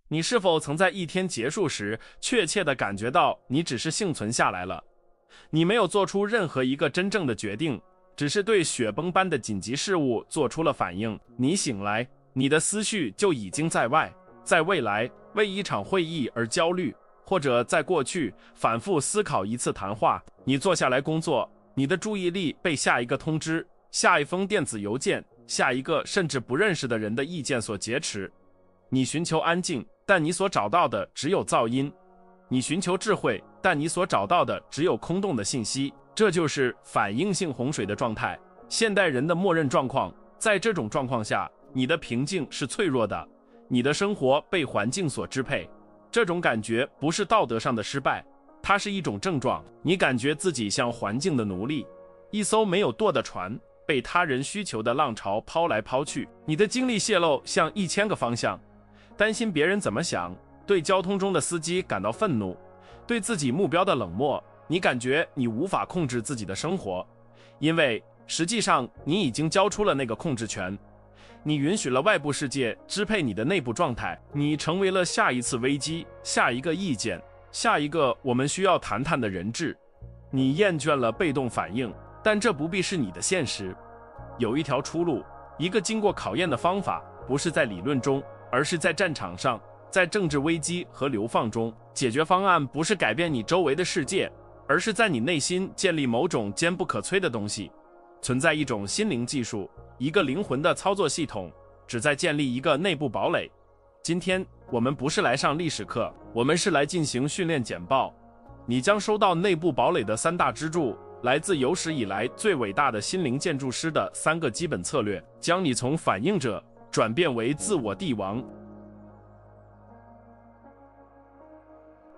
你是否曾在一天结束时，确切地感觉到你只是幸存下来了？你没有做出任何一个真正的决定，只是对雪崩般的紧急事物做出了反应。你醒来，你的思绪就已经在外，在未来为一场会议而焦虑，或者在过去反复思考一次谈话。你坐下来工作，你的注意力被下一个通知、下一封电子邮件、下一个甚至不认识的人的意见所劫持。你寻求安静，但你所找到的只有噪音；你寻求智慧，但你所找到的只有空洞的信息。这就是反应性洪水的状态，现代人的默认状况。在这种状况下，你的平静是脆弱的，你的生活被环境所支配。这种感觉不是道德上的失败，它是一种症状。你感觉自己像环境的奴隶，一艘没有舵的船，被他人需求的浪潮抛来抛去。你的精力泄露向1000个方向，担心别人怎么想，对交通中的司机感到愤怒，对自己目标的冷漠。你感觉你无法控制自己的生活，因为实际上你已经交出了那个控制权。你允许了外部世界支配你的内部状态，你成为了下一次危机、下一个意见、下一个我们需要谈谈的人质。你厌倦了被动反应，但这不必是你的现实。有一条出路，一个经过考验的方法，不是在理论中，而是在战场上，在政治危机和流放中。解决方案不是改变你周围的世界，而是在你内心建立某种坚不可摧的东西。存在一种心灵技术，一个灵魂的操作系统，旨在建立一个内部堡垒。今天我们不是来上历史课，我们是来进行训练简报。你将收到内部堡垒的3大支柱，来自有史以来最伟大的心灵建筑师的3个基本策略，将你从反应者转变为自我帝王。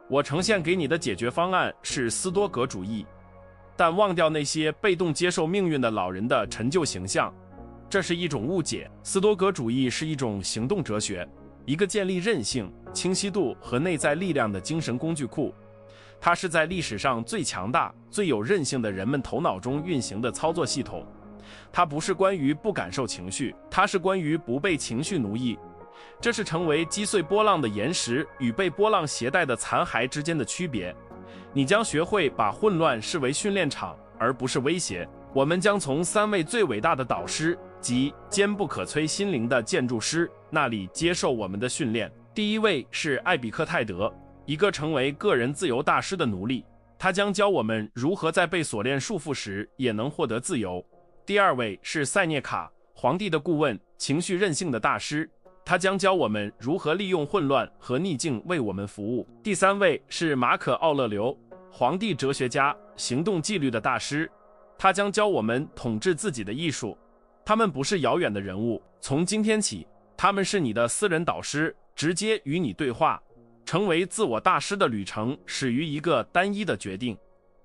我呈现给你的解决方案是斯多葛主义，但忘掉那些被动接受命运的老人的陈旧形象，这是一种误解。斯多葛主义是一种行动哲学，一个建立韧性、清晰度和内在力量的精神工具库。它是在历史上最强大、最有韧性的人们头脑中运行的操作系统。它不是关于不感受情绪，它是关于不被情绪奴役。这是成为击碎波浪的岩石与被波浪携带的残骸之间的区别。你将学会把混乱视为训练场，而不是威胁。我们将从3位最伟大的导师及坚不可摧心灵的建筑师那里接受我们的训练。第一位是艾比克泰德，一个成为个人自由大师的奴隶，他将教我们如何在被锁链束缚时也能获得自由。第二位是塞涅卡，皇帝的顾问，情绪韧性的大师，他将教我们如何利用混乱和逆境为我们服务。第三位是马可·奥勒留，皇帝哲学家，行动纪律的大师，他将教我们统治自己的艺术。他们不是遥远的人物，从今天起，他们是你的私人导师，直接与你对话。成为自我大师的旅程始于一个单一的决定：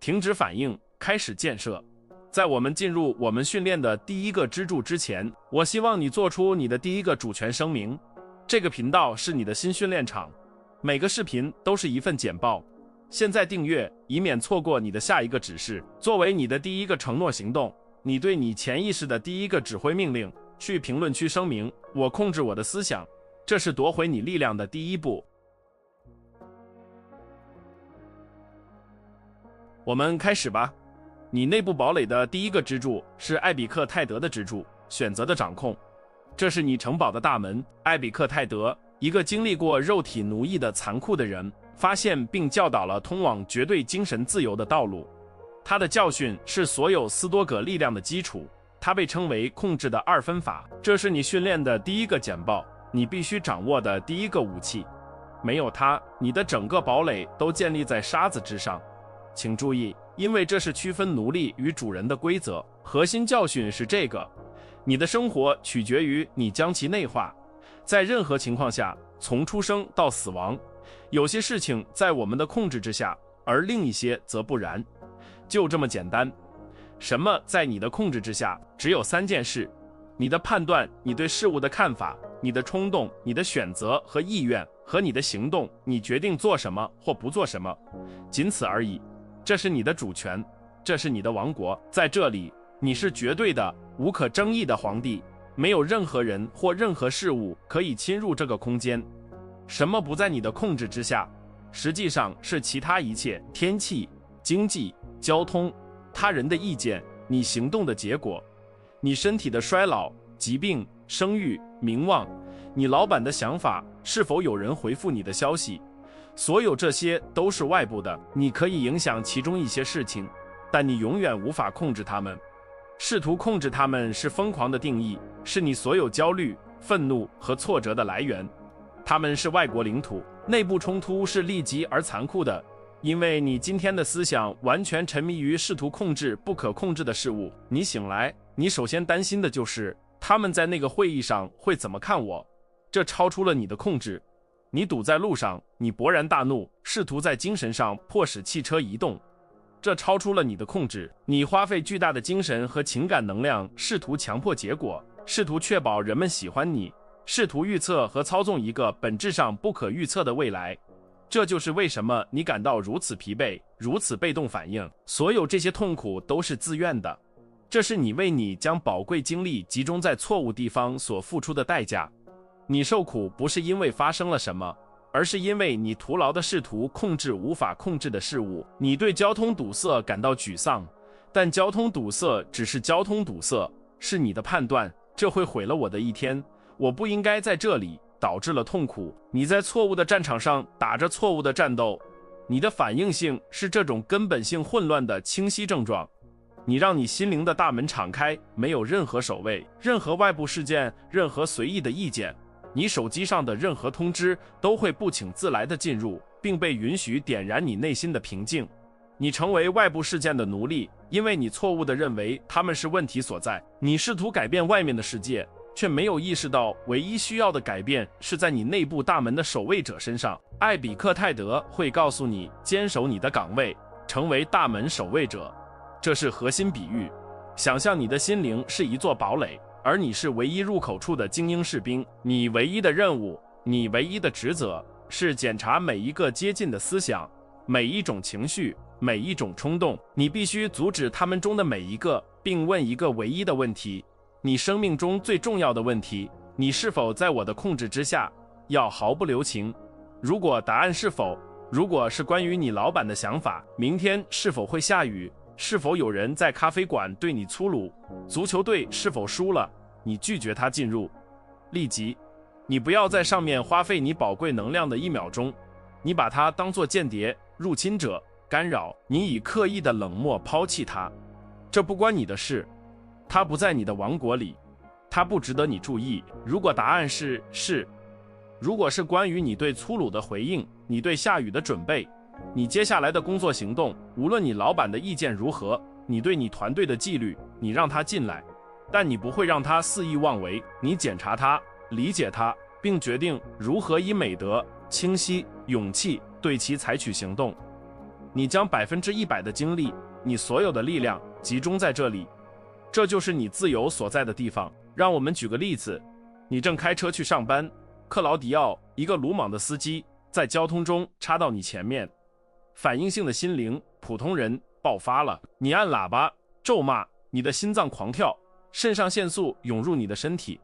停止反应，开始建设。在我们进入我们训练的第一个支柱之前，我希望你做出你的第一个主权声明。这个频道是你的新训练场，每个视频都是一份简报。现在订阅，以免错过你的下一个指示。作为你的第一个承诺行动，你对你潜意识的第一个指挥命令，去评论区声明：我控制我的思想。这是夺回你力量的第一步。我们开始吧。你内部堡垒的第一个支柱是艾比克泰德的支柱，选择的掌控。这是你城堡的大门。艾比克泰德，一个经历过肉体奴役的残酷的人，发现并教导了通往绝对精神自由的道路。他的教训是所有斯多葛力量的基础，它被称为控制的2分法。这是你训练的第一个简报，你必须掌握的第一个武器。没有它，你的整个堡垒都建立在沙子之上。请注意，因为这是区分奴隶与主人的规则，核心教训是这个：你的生活取决于你将其内化。在任何情况下，从出生到死亡，有些事情在我们的控制之下，而另一些则不然。就这么简单。什么在你的控制之下？只有3件事：你的判断，你对事物的看法，你的冲动，你的选择和意愿，和你的行动，你决定做什么或不做什么，仅此而已。这是你的主权，这是你的王国。在这里，你是绝对的、无可争议的皇帝，没有任何人或任何事物可以侵入这个空间。什么不在你的控制之下？实际上是其他一切，天气、经济、交通、他人的意见，你行动的结果，你身体的衰老、疾病、声誉、名望，你老板的想法，是否有人回复你的消息，所有这些都是外部的，你可以影响其中一些事情，但你永远无法控制他们。试图控制他们是疯狂的定义，是你所有焦虑、愤怒和挫折的来源。他们是外国领土，内部冲突是立即而残酷的，因为你今天的思想完全沉迷于试图控制不可控制的事物。你醒来，你首先担心的就是他们在那个会议上会怎么看我，这超出了你的控制。你堵在路上，你勃然大怒，试图在精神上迫使汽车移动，这超出了你的控制。你花费巨大的精神和情感能量，试图强迫结果，试图确保人们喜欢你，试图预测和操纵一个本质上不可预测的未来。这就是为什么你感到如此疲惫，如此被动反应。所有这些痛苦都是自愿的，这是你为你将宝贵精力集中在错误地方所付出的代价。你受苦不是因为发生了什么，而是因为你徒劳地试图控制无法控制的事物。你对交通堵塞感到沮丧，但交通堵塞只是交通堵塞，是你的判断，这会毁了我的一天，我不应该在这里，导致了痛苦。你在错误的战场上打着错误的战斗，你的反应性是这种根本性混乱的清晰症状。你让你心灵的大门敞开，没有任何守卫，任何外部事件，任何随意的意见。你手机上的任何通知都会不请自来地进入，并被允许点燃你内心的平静。你成为外部事件的奴隶，因为你错误地认为他们是问题所在。你试图改变外面的世界，却没有意识到唯一需要的改变是在你内部大门的守卫者身上。艾比克泰德会告诉你，坚守你的岗位，成为大门守卫者。这是核心比喻。想象你的心灵是一座堡垒，而你是唯一入口处的精英士兵。你唯一的任务，你唯一的职责，是检查每一个接近的思想，每一种情绪，每一种冲动。你必须阻止他们中的每一个，并问一个唯一的问题，你生命中最重要的问题：你是否在我的控制之下？要毫不留情。如果答案是否，如果是关于你老板的想法，明天是否会下雨，是否有人在咖啡馆对你粗鲁，足球队是否输了，你拒绝他进入。立即，你不要在上面花费你宝贵能量的1秒钟，你把它当作间谍、入侵者、干扰，你以刻意的冷漠抛弃他。这不关你的事，他不在你的王国里，他不值得你注意。如果答案是，如果是关于你对粗鲁的回应，你对下雨的准备，你接下来的工作行动，无论你老板的意见如何，你对你团队的纪律，你让他进来，但你不会让他肆意妄为。你检查他，理解他，并决定如何以美德、清晰、勇气对其采取行动。你将100%的精力，你所有的力量集中在这里，这就是你自由所在的地方。让我们举个例子，你正开车去上班，克劳迪奥，一个鲁莽的司机，在交通中插到你前面。反应性的心灵，普通人爆发了。你按喇叭，咒骂，你的心脏狂跳，肾上腺素涌入你的身体。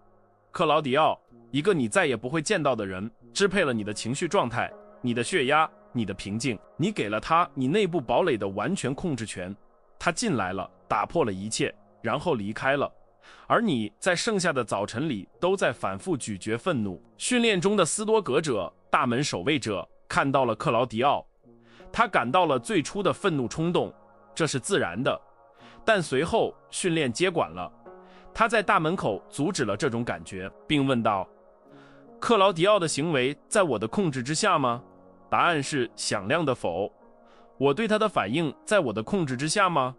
克劳迪奥，一个你再也不会见到的人，支配了你的情绪状态，你的血压，你的平静。你给了他你内部堡垒的完全控制权。他进来了，打破了一切，然后离开了。而你在剩下的早晨里都在反复咀嚼愤怒。训练中的斯多葛者，大门守卫者，看到了克劳迪奥，他感到了最初的愤怒冲动，这是自然的，但随后训练接管了。他在大门口阻止了这种感觉，并问道：克劳迪奥的行为在我的控制之下吗？答案是响亮的否。我对他的反应在我的控制之下吗？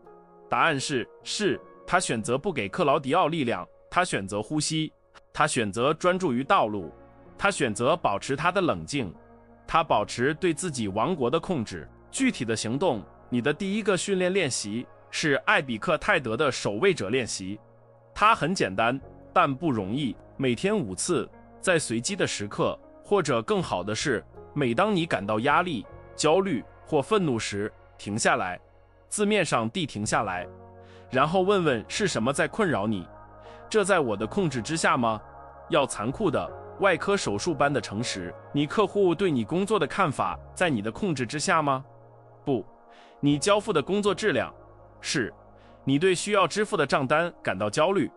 答案是。他选择不给克劳迪奥力量，他选择呼吸，他选择专注于道路，他选择保持他的冷静，他保持对自己王国的控制。具体的行动，你的第一个训练练习是艾比克泰德的守卫者练习。它很简单，但不容易。每天5次，在随机的时刻，或者更好的是，每当你感到压力、焦虑或愤怒时，停下来，字面上地停下来，然后问问是什么在困扰你。这在我的控制之下吗？要残酷的，外科手术般的诚实。你客户对你工作的看法在你的控制之下吗？不。你交付的工作质量是。你对需要支付的账单感到焦虑，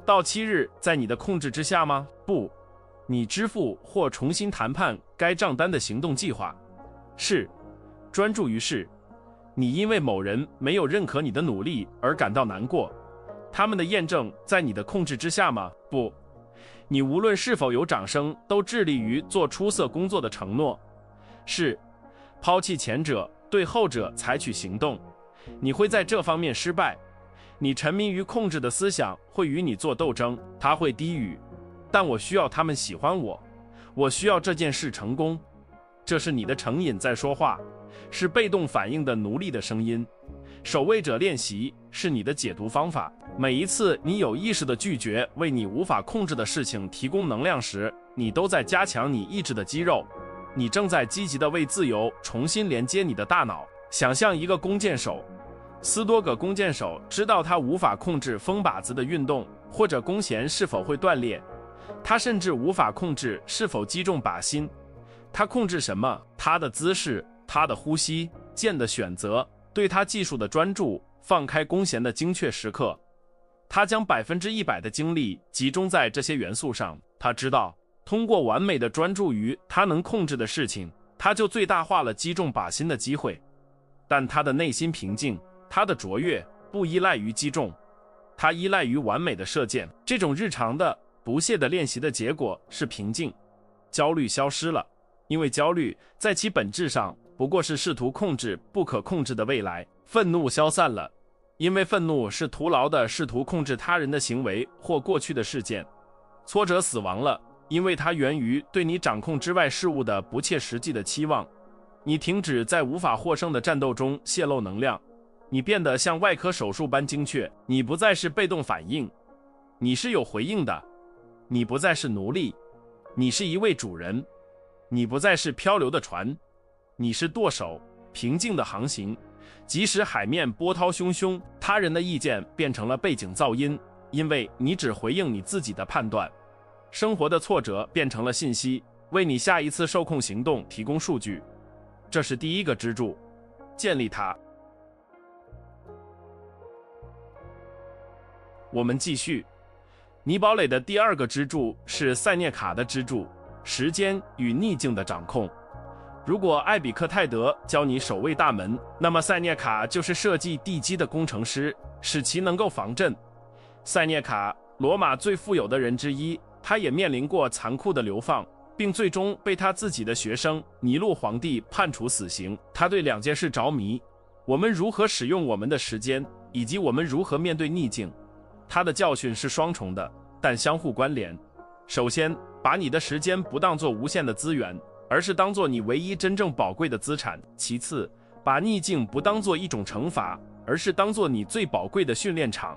到期日在你的控制之下吗？不。你支付或重新谈判该账单的行动计划是。专注于是。你因为某人没有认可你的努力而感到难过，他们的验证在你的控制之下吗？不。你无论是否有掌声都致力于做出色工作的承诺是。抛弃前者，对后者采取行动，你会在这方面失败。你沉迷于控制的思想会与你做斗争，它会低语，但我需要他们喜欢我，我需要这件事成功。这是你的成瘾在说话，是被动反应的奴隶的声音。守卫者练习是你的解读方法。每一次你有意识地拒绝为你无法控制的事情提供能量时，你都在加强你意志的肌肉。你正在积极地为自由重新连接你的大脑。想象一个弓箭手，斯多葛弓箭手知道他无法控制风靶子的运动，或者弓弦是否会断裂。他甚至无法控制是否击中靶心。他控制什么？他的姿势，他的呼吸，箭的选择，对他技术的专注，放开弓弦的精确时刻。他将100%的精力集中在这些元素上。他知道，通过完美的专注于他能控制的事情，他就最大化了击中靶心的机会。但他的内心平静，他的卓越不依赖于击中，他依赖于完美的射箭。这种日常的不懈的练习的结果是平静。焦虑消失了，因为焦虑在其本质上不过是试图控制不可控制的未来。愤怒消散了，因为愤怒是徒劳的试图控制他人的行为或过去的事件。挫折死亡了，因为它源于对你掌控之外事物的不切实际的期望。你停止在无法获胜的战斗中泄露能量，你变得像外科手术般精确。你不再是被动反应，你是有回应的。你不再是奴隶，你是一位主人。你不再是漂流的船，你是舵手，平静的航行。即使海面波涛汹汹，他人的意见变成了背景噪音，因为你只回应你自己的判断。生活的挫折变成了信息，为你下一次受控行动提供数据。这是第一个支柱，建立它。我们继续。尼堡垒的第二个支柱是塞涅卡的支柱，时间与逆境的掌控。如果艾比克泰德教你守卫大门，那么塞涅卡就是设计地基的工程师，使其能够防震。塞涅卡，罗马最富有的人之一，他也面临过残酷的流放，并最终被他自己的学生尼禄皇帝判处死刑。他对两件事着迷：我们如何使用我们的时间，以及我们如何面对逆境。他的教训是双重的，但相互关联。首先，把你的时间不当作无限的资源，而是当作你唯一真正宝贵的资产。其次，把逆境不当作一种惩罚，而是当作你最宝贵的训练场。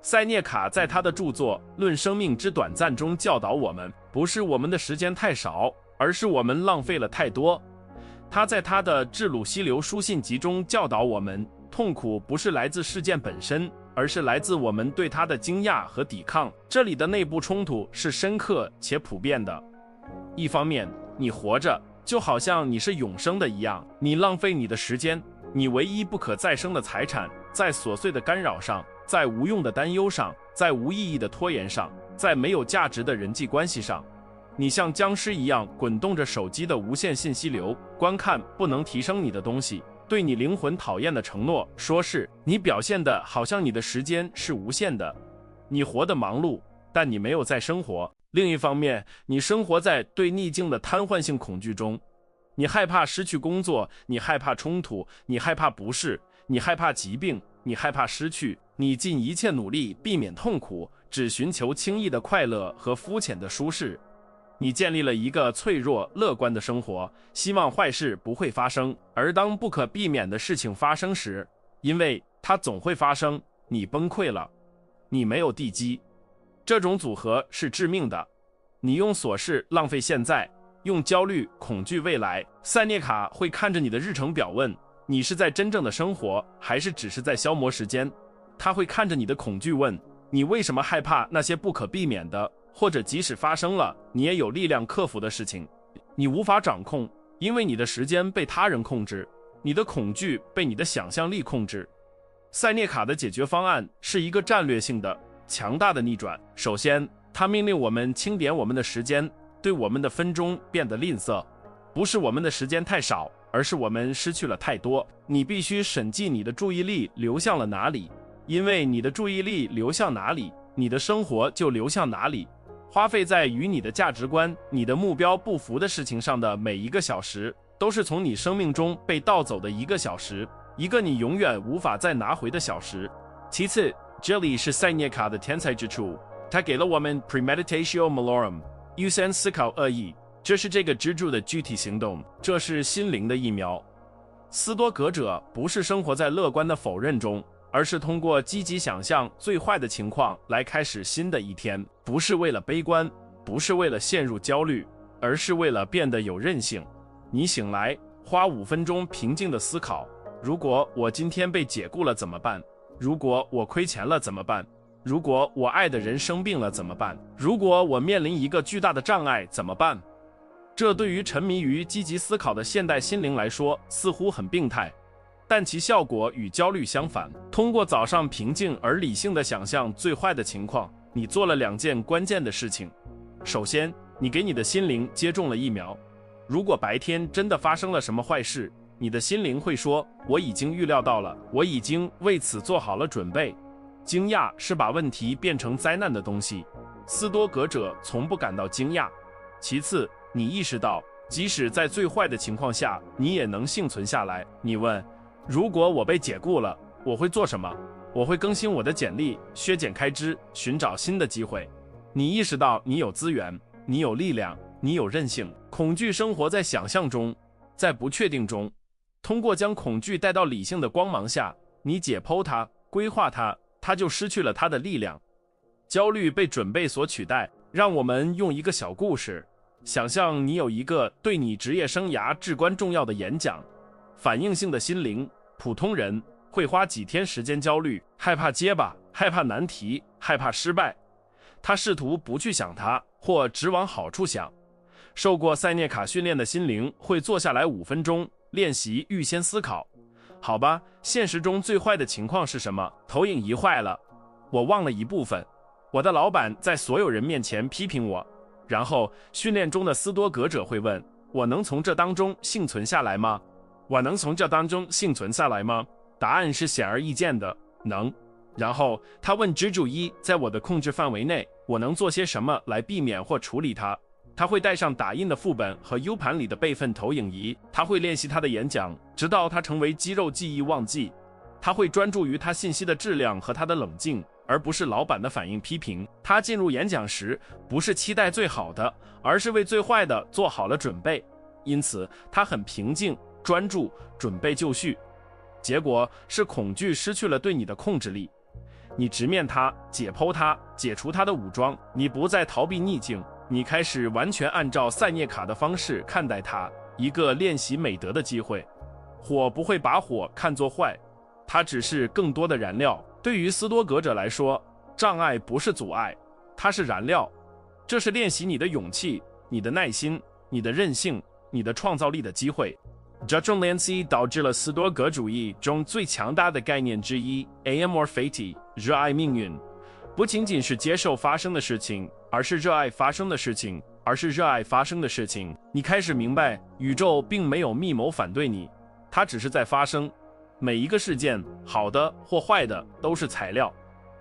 塞涅卡在他的著作《论生命之短暂》中教导我们，不是我们的时间太少，而是我们浪费了太多。他在他的《致鲁西流书信集》中教导我们，痛苦不是来自事件本身，而是来自我们对它的惊讶和抵抗。这里的内部冲突是深刻且普遍的。一方面，你活着就好像你是永生的一样，你浪费你的时间，你唯一不可再生的财产，在琐碎的干扰上，在无用的担忧上，在无意义的拖延上，在没有价值的人际关系上。你像僵尸一样滚动着手机的无限信息流，观看不能提升你的东西，对你灵魂讨厌的承诺说是。你表现的好像你的时间是无限的，你活得忙碌，但你没有在生活。另一方面，你生活在对逆境的瘫痪性恐惧中，你害怕失去工作，你害怕冲突，你害怕不适，你害怕疾病，你害怕失去。你尽一切努力避免痛苦，只寻求轻易的快乐和肤浅的舒适。你建立了一个脆弱乐观的生活，希望坏事不会发生，而当不可避免的事情发生时，因为它总会发生，你崩溃了。你没有地基。这种组合是致命的。你用琐事浪费现在，用焦虑恐惧未来。塞涅卡会看着你的日程表问，你是在真正的生活，还是只是在消磨时间？他会看着你的恐惧问，你为什么害怕那些不可避免的，或者即使发生了，你也有力量克服的事情，你无法掌控，因为你的时间被他人控制，你的恐惧被你的想象力控制。塞涅卡的解决方案是一个战略性的、强大的逆转。首先，他命令我们清点我们的时间，对我们的分钟变得吝啬。不是我们的时间太少，而是我们失去了太多。你必须审计你的注意力流向了哪里，因为你的注意力流向哪里，你的生活就流向哪里。花费在与你的价值观、你的目标不符的事情上的每一个小时，都是从你生命中被盗走的1个小时，一个你永远无法再拿回的小时。其次，这里是塞涅卡的天才之处，他给了我们 premeditatio malorum 预先思考恶意，这是这个支柱的具体行动，这是心灵的疫苗。斯多葛者不是生活在乐观的否认中，而是通过积极想象最坏的情况来开始新的一天，不是为了悲观，不是为了陷入焦虑，而是为了变得有韧性。你醒来，花5分钟平静的思考，如果我今天被解雇了怎么办？如果我亏钱了怎么办？如果我爱的人生病了怎么办？如果我面临一个巨大的障碍怎么办？这对于沉迷于积极思考的现代心灵来说似乎很病态，但其效果与焦虑相反。通过早上平静而理性的想象最坏的情况，你做了2件关键的事情。首先，你给你的心灵接种了疫苗。如果白天真的发生了什么坏事，你的心灵会说，我已经预料到了，我已经为此做好了准备。惊讶是把问题变成灾难的东西，斯多葛者从不感到惊讶。其次，你意识到即使在最坏的情况下你也能幸存下来。你问，如果我被解雇了，我会做什么？我会更新我的简历，削减开支，寻找新的机会。你意识到你有资源，你有力量，你有韧性。恐惧生活在想象中，在不确定中。通过将恐惧带到理性的光芒下，你解剖它，规划它，它就失去了它的力量。焦虑被准备所取代。让我们用一个小故事，想象你有一个对你职业生涯至关重要的演讲。反应性的心灵，普通人会花几天时间焦虑，害怕结巴，害怕难题，害怕失败。他试图不去想它，或只往好处想。受过塞涅卡训练的心灵会坐下来5分钟，练习预先思考。好吧，现实中最坏的情况是什么？投影仪坏了，我忘了一部分。我的老板在所有人面前批评我。然后训练中的斯多葛者会问，我能从这当中幸存下来吗？我能从这当中幸存下来吗？答案是显而易见的，能。然后他问支柱1，在我的控制范围内，我能做些什么来避免或处理它？他会带上打印的副本和 U 盘里的备份投影仪，他会练习他的演讲，直到他成为肌肉记忆忘记。他会专注于他信息的质量和他的冷静，而不是老板的反应批评。他进入演讲时，不是期待最好的，而是为最坏的做好了准备。因此，他很平静、专注，准备就绪。结果是恐惧失去了对你的控制力。你直面它，解剖它，解除它的武装。你不再逃避逆境，你开始完全按照塞涅卡的方式看待它，一个练习美德的机会。火不会把火看作坏，它只是更多的燃料。对于斯多葛者来说，障碍不是阻碍，它是燃料。这是练习你的勇气、你的耐心、你的韧性、你的创造力的机会。这种练习导致了斯多葛主义中最强大的概念之一 Amor Fati， 热爱命运。不仅仅是接受发生的事情，而是热爱发生的事情，你开始明白，宇宙并没有密谋反对你，它只是在发生。每一个事件，好的或坏的，都是材料，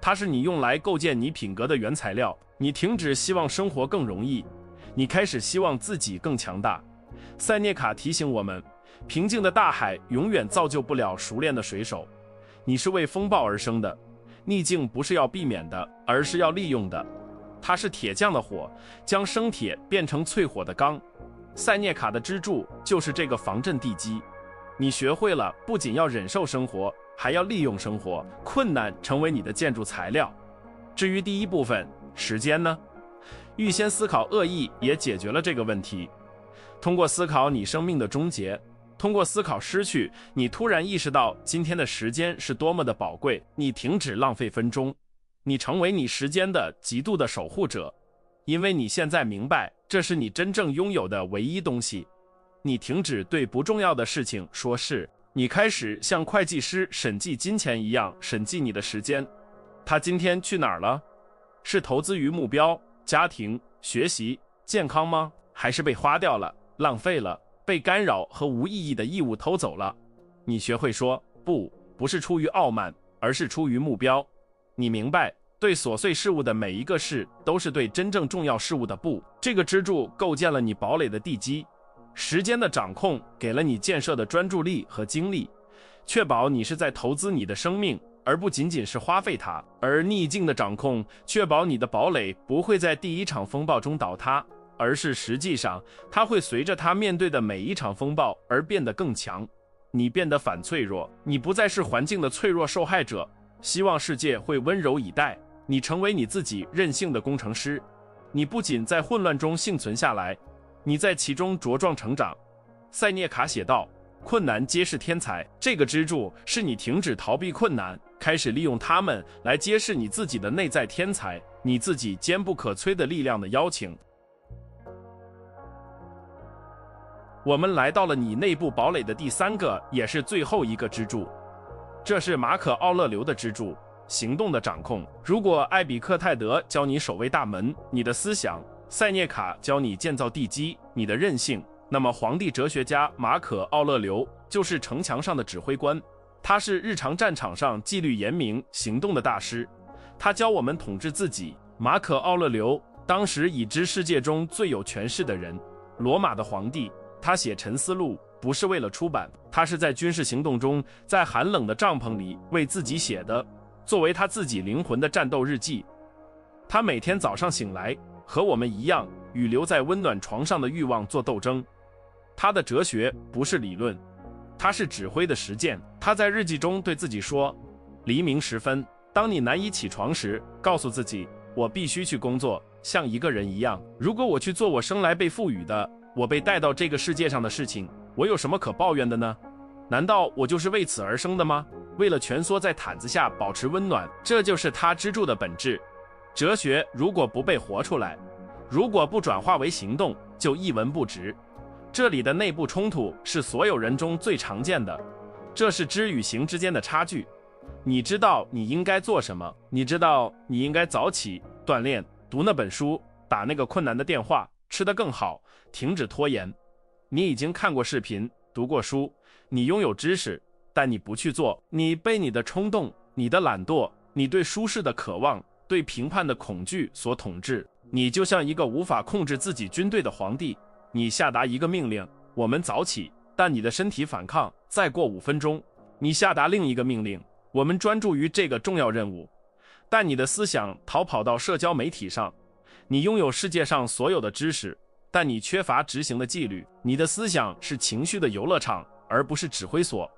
它是你用来构建你品格的原材料。你停止希望生活更容易，你开始希望自己更强大。塞涅卡提醒我们，平静的大海永远造就不了熟练的水手。你是为风暴而生的，逆境不是要避免的，而是要利用的。它是铁匠的火，将生铁变成淬火的钢。塞涅卡的支柱就是这个防震地基。你学会了不仅要忍受生活，还要利用生活，困难成为你的建筑材料。至于第一部分，时间呢？预先思考恶意也解决了这个问题。通过思考你生命的终结，通过思考失去，你突然意识到今天的时间是多么的宝贵。你停止浪费分钟，你成为你时间的极度的守护者。因为你现在明白，这是你真正拥有的唯一东西。你停止对不重要的事情说是，你开始像会计师审计金钱一样审计你的时间。他今天去哪儿了？是投资于目标、家庭、学习、健康吗？还是被花掉了、浪费了、被干扰和无意义的义务偷走了？你学会说不是出于傲慢，而是出于目标。你明白，对琐碎事物的每一个是都是对真正重要事物的不。这个支柱构建了你堡垒的地基。时间的掌控给了你建设的专注力和精力，确保你是在投资你的生命，而不仅仅是花费它。而逆境的掌控确保你的堡垒不会在第一场风暴中倒塌，而是实际上它会随着它面对的每一场风暴而变得更强。你变得反脆弱，你不再是环境的脆弱受害者，希望世界会温柔以待。你成为你自己任性的工程师，你不仅在混乱中幸存下来，你在其中茁壮成长。塞涅卡写道，困难皆是天才。这个支柱是你停止逃避困难，开始利用它们来揭示你自己的内在天才，你自己坚不可摧的力量的邀请。我们来到了你内部堡垒的第三个，也是最后一个支柱，这是马可·奥勒留的支柱，行动的掌控。如果艾比克泰德教你守卫大门，你的思想；塞涅卡教你建造地基，你的韧性，那么皇帝哲学家马可·奥勒留就是城墙上的指挥官。他是日常战场上纪律严明、行动的大师。他教我们统治自己。马可·奥勒留当时已知世界中最有权势的人，罗马的皇帝。他写《沉思录》不是为了出版，他是在军事行动中，在寒冷的帐篷里为自己写的，作为他自己灵魂的战斗日记。他每天早上醒来，和我们一样，与留在温暖床上的欲望做斗争。他的哲学不是理论，他是指挥的实践。他在日记中对自己说，黎明时分，当你难以起床时，告诉自己，我必须去工作，像一个人一样。如果我去做我生来被赋予的，我被带到这个世界上的事情，我有什么可抱怨的呢？难道我就是为此而生的吗？为了蜷缩在毯子下保持温暖，这就是他支柱的本质。哲学如果不被活出来，如果不转化为行动，就一文不值。这里的内部冲突是所有人中最常见的，这是知与行之间的差距。你知道你应该做什么，你知道你应该早起锻炼，读那本书，打那个困难的电话，吃得更好，停止拖延。你已经看过视频，读过书，你拥有知识，但你不去做。你被你的冲动、你的懒惰、你对舒适的渴望、对评判的恐惧所统治。你就像一个无法控制自己军队的皇帝，你下达一个命令，我们早起，但你的身体反抗，再过5分钟。你下达另一个命令，我们专注于这个重要任务，但你的思想逃跑到社交媒体上。你拥有世界上所有的知识，但你缺乏执行的纪律。你的思想是情绪的游乐场，而不是指挥所。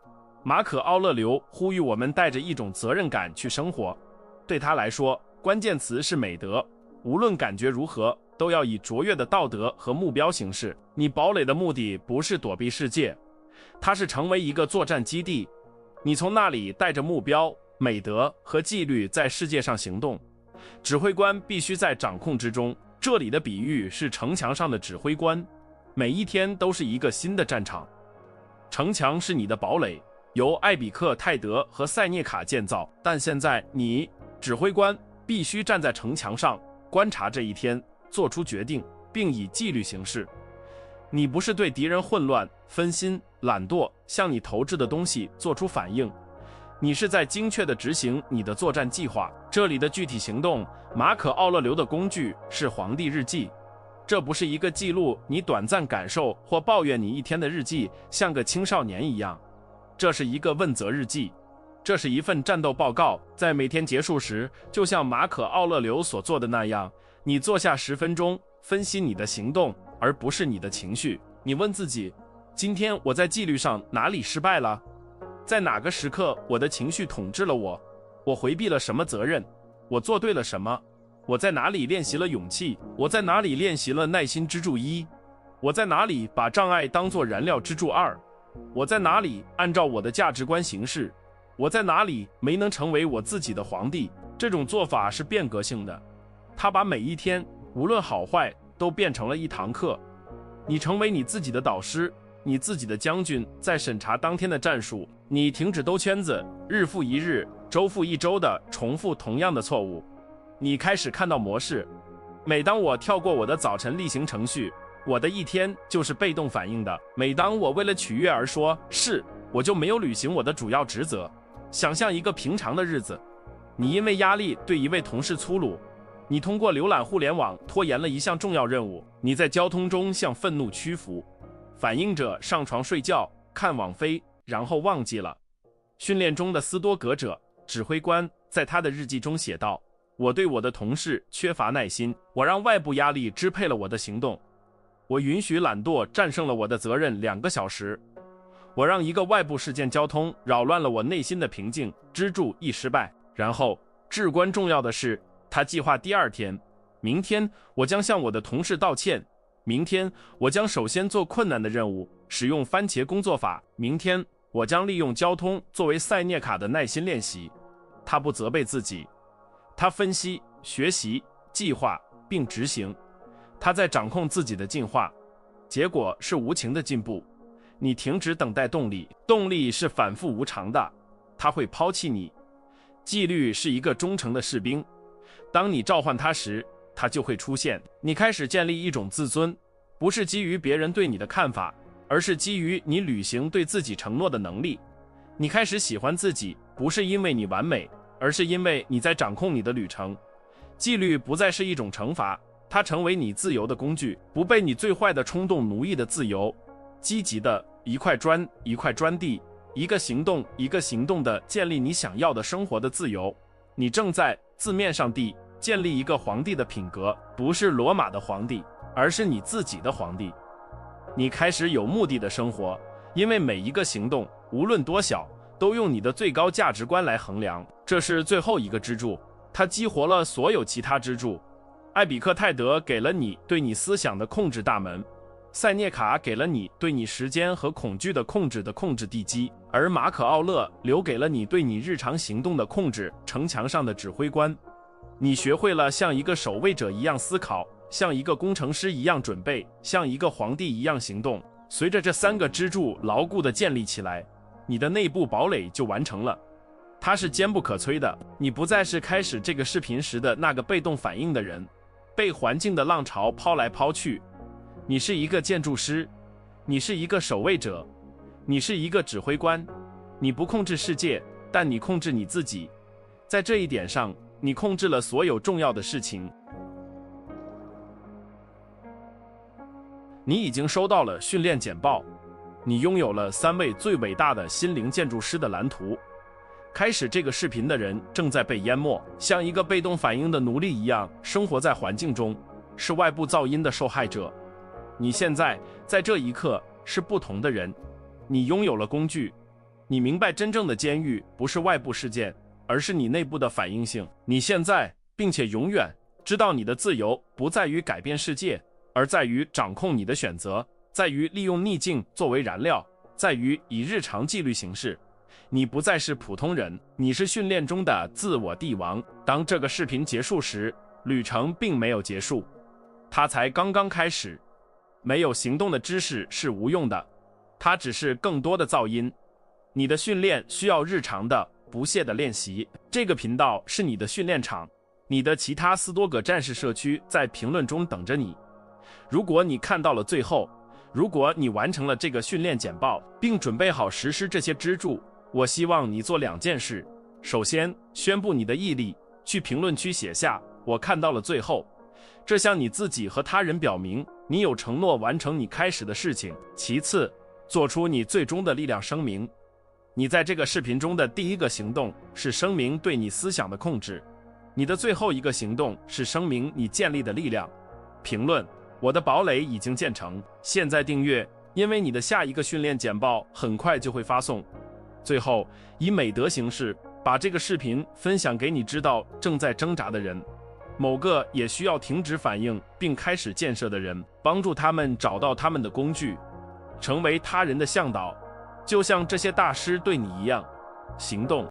马可·奥勒留呼吁我们带着一种责任感去生活。对他来说，关键词是美德。无论感觉如何，都要以卓越的道德和目标行事。你堡垒的目的不是躲避世界，它是成为一个作战基地。你从那里带着目标、美德和纪律在世界上行动。指挥官必须在掌控之中，这里的比喻是城墙上的指挥官，每一天都是一个新的战场。城墙是你的堡垒，由艾比克泰德和塞涅卡建造，但现在你，指挥官，必须站在城墙上，观察这一天，做出决定，并以纪律行事。你不是对敌人混乱、分心、懒惰向你投掷的东西做出反应，你是在精确地执行你的作战计划。这里的具体行动，马可·奥勒留的工具是皇帝日记。这不是一个记录你短暂感受或抱怨你一天的日记，像个青少年一样。这是一个问责日记，这是一份战斗报告。在每天结束时，就像马可·奥勒留所做的那样，你坐下10分钟，分析你的行动，而不是你的情绪。你问自己，今天我在纪律上哪里失败了？在哪个时刻我的情绪统治了我？我回避了什么责任？我做对了什么？我在哪里练习了勇气？我在哪里练习了耐心支柱1？我在哪里把障碍当作燃料支柱2？我在哪里按照我的价值观行事？我在哪里没能成为我自己的皇帝？这种做法是变革性的，它把每一天无论好坏，都变成了一堂课。你成为你自己的导师，你自己的将军，在审查当天的战术。你停止兜圈子，日复一日，周复一周的重复同样的错误。你开始看到模式。每当我跳过我的早晨例行程序，我的一天就是被动反应的。每当我为了取悦而说是，我就没有履行我的主要职责。想象一个平常的日子，你因为压力对一位同事粗鲁，你通过浏览互联网拖延了一项重要任务，你在交通中向愤怒屈服，反应者上床睡觉，看网飞，然后忘记了。训练中的斯多葛者指挥官在他的日记中写道：我对我的同事缺乏耐心，我让外部压力支配了我的行动，我允许懒惰战胜了我的责任2个小时，我让一个外部事件交通扰乱了我内心的平静，支柱一失败。然后至关重要的是，他计划第2天，明天我将向我的同事道歉，明天我将首先做困难的任务，使用番茄工作法，明天我将利用交通作为塞涅卡的耐心练习。他不责备自己，他分析、学习、计划并执行，他在掌控自己的进化，结果是无情的进步。你停止等待动力，动力是反复无常的，他会抛弃你。纪律是一个忠诚的士兵，当你召唤他时，他就会出现。你开始建立一种自尊，不是基于别人对你的看法，而是基于你履行对自己承诺的能力。你开始喜欢自己，不是因为你完美，而是因为你在掌控你的旅程。纪律不再是一种惩罚，它成为你自由的工具，不被你最坏的冲动奴役的自由。积极的一块砖一块砖地，一个行动一个行动的建立你想要的生活的自由。你正在字面上地建立一个皇帝的品格，不是罗马的皇帝，而是你自己的皇帝。你开始有目的的生活，因为每一个行动，无论多小，都用你的最高价值观来衡量。这是最后一个支柱，它激活了所有其他支柱。艾比克泰德给了你对你思想的控制大门，塞涅卡给了你对你时间和恐惧的控制地基，而马可奥勒留给了你对你日常行动的控制城墙上的指挥官。你学会了像一个守卫者一样思考，像一个工程师一样准备，像一个皇帝一样行动。随着这3个支柱牢固地建立起来，你的内部堡垒就完成了，它是坚不可摧的。你不再是开始这个视频时的那个被动反应的人，被环境的浪潮抛来抛去。你是一个建筑师，你是一个守卫者，你是一个指挥官。你不控制世界，但你控制你自己。在这一点上，你控制了所有重要的事情。你已经收到了训练简报，你拥有了3位最伟大的心灵建筑师的蓝图。开始这个视频的人正在被淹没，像一个被动反应的奴隶一样生活在环境中，是外部噪音的受害者。你现在在这一刻是不同的人，你拥有了工具，你明白真正的监狱不是外部事件，而是你内部的反应性。你现在并且永远知道你的自由不在于改变世界，而在于掌控你的选择，在于利用逆境作为燃料，在于以日常纪律行事。你不再是普通人，你是训练中的自我帝王。当这个视频结束时，旅程并没有结束，它才刚刚开始。没有行动的知识是无用的，它只是更多的噪音。你的训练需要日常的、不懈的练习。这个频道是你的训练场，你的其他斯多葛战士社区在评论中等着你。如果你看到了最后，如果你完成了这个训练简报，并准备好实施这些支柱，我希望你做2件事。首先，宣布你的毅力，去评论区写下“我看到了最后”，这向你自己和他人表明你有承诺完成你开始的事情。其次，做出你最终的力量声明。你在这个视频中的第1个行动是声明对你思想的控制，你的最后一个行动是声明你建立的力量。评论：我的堡垒已经建成。现在订阅，因为你的下一个训练简报很快就会发送。最后，以美德形式把这个视频分享给你知道正在挣扎的人，某个也需要停止反应并开始建设的人，帮助他们找到他们的工具，成为他人的向导，就像这些大师对你一样。行动。